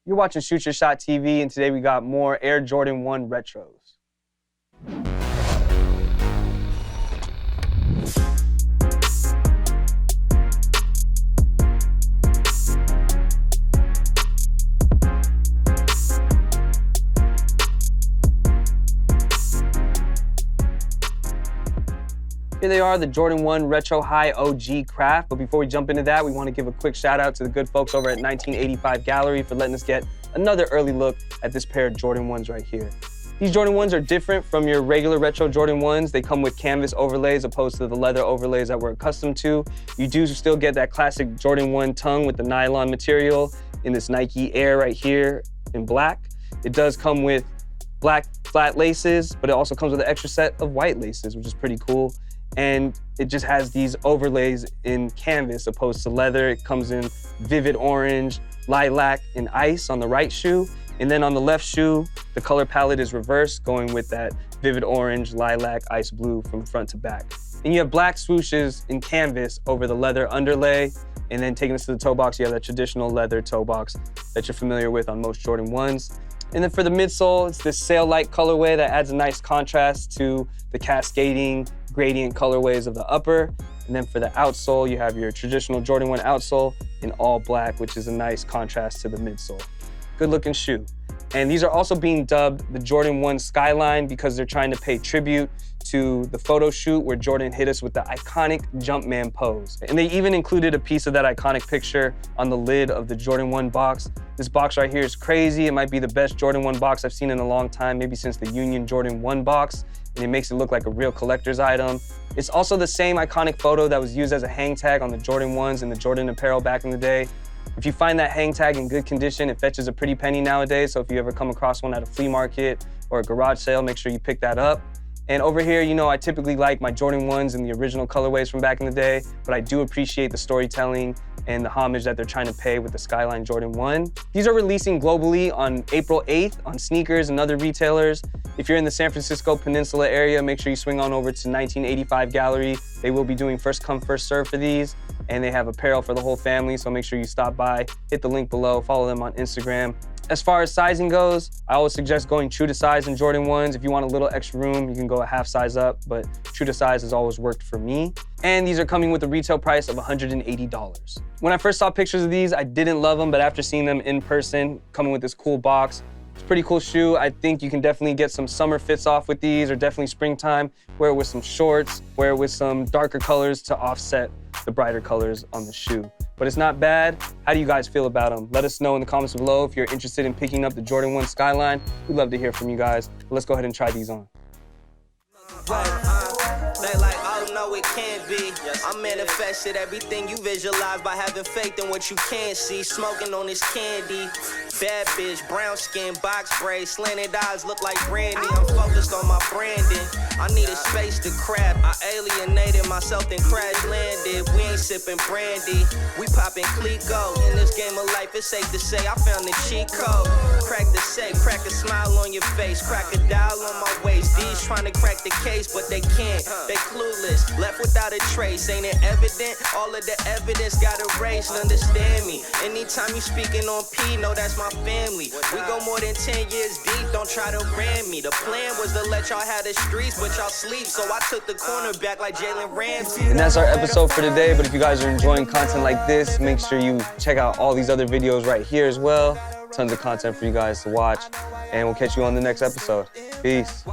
You're watching Shoot Your Shot TV, and today we got more Air Jordan 1 retros. Here they are, the Jordan 1 Retro High OG Craft. But before we jump into that, we want to give a quick shout out to the good folks over at 1985 Gallery for letting us get another early look at this pair of Jordan 1s right here. These Jordan 1s are different from your regular retro Jordan 1s. They come with canvas overlays opposed to the leather overlays that we're accustomed to. You do still get that classic Jordan 1 tongue with the nylon material in this Nike Air right here in black. It does come with black flat laces, but it also comes with an extra set of white laces, which is pretty cool. And it just has these overlays in canvas opposed to leather. It comes in vivid orange, lilac, and ice on the right shoe. And then on the left shoe, the color palette is reversed, going with that vivid orange, lilac, ice blue from front to back. And you have black swooshes in canvas over the leather underlay. And then taking us to the toe box, you have that traditional leather toe box that you're familiar with on most Jordan 1s. And then for the midsole, it's this sail-like colorway that adds a nice contrast to the cascading gradient colorways of the upper. And then for the outsole, you have your traditional Jordan 1 outsole in all black, which is a nice contrast to the midsole. Good looking shoe. And these are also being dubbed the Jordan 1 Skyline because they're trying to pay tribute to the photo shoot where Jordan hit us with the iconic Jumpman pose. And they even included a piece of that iconic picture on the lid of the Jordan 1 box. This box right here is crazy. It might be the best Jordan 1 box I've seen in a long time, maybe since the Union Jordan 1 box. And it makes it look like a real collector's item. It's also the same iconic photo that was used as a hang tag on the Jordan 1s and the Jordan apparel back in the day. If you find that hang tag in good condition, it fetches a pretty penny nowadays. So if you ever come across one at a flea market or a garage sale, make sure you pick that up. And over here, you know, I typically like my Jordan 1s in the original colorways from back in the day, but I do appreciate the storytelling and the homage that they're trying to pay with the Skyline Jordan 1. These are releasing globally on April 8th on Sneakers and other retailers. If you're in the San Francisco Peninsula area, make sure you swing on over to 1985 Gallery. They will be doing first come, first serve for these, and they have apparel for the whole family, so make sure you stop by, hit the link below, follow them on Instagram. As far as sizing goes, I always suggest going true to size in Jordan 1s. If you want a little extra room, you can go a half size up, but true to size has always worked for me. And these are coming with a retail price of $180. When I first saw pictures of these, I didn't love them, but after seeing them in person, coming with this cool box, it's a pretty cool shoe. I think you can definitely get some summer fits off with these, or definitely springtime. Wear it with some shorts, wear it with some darker colors to offset the brighter colors on the shoe. But it's not bad. How do you guys feel about them? Let us know in the comments below if you're interested in picking up the Jordan 1 Skyline. We'd love to hear from you guys. Let's go ahead and try these on. They like, oh no, it can't be. I manifested everything you visualize by having faith in what you can't see. Smoking on this candy. Bad bitch, brown skin, box braids, slanted eyes look like brandy. I'm focused on my branding. I need a space to crap. I alienated myself and crash landed. We ain't sipping brandy. We popping Clico. In this game of life, it's safe to say I found the cheat code. Crack the safe, crack a smile on your face, crack a dial on my waist. These trying to crack the case, but they can't. They clueless, left without a trace. Ain't it evident? All of the evidence got erased. Understand me. Anytime you speaking on P, know that's my family. We go more than 10 years deep, don't try to ram me. The plan was to let y'all have the streets, but y'all sleep, so I took the corner back like Jalen Ramsey. And that's our episode for today, but if you guys are enjoying content like this, make sure you check out all these other videos right here as well. Tons of content for you guys to watch, and we'll catch you on the next episode. Peace.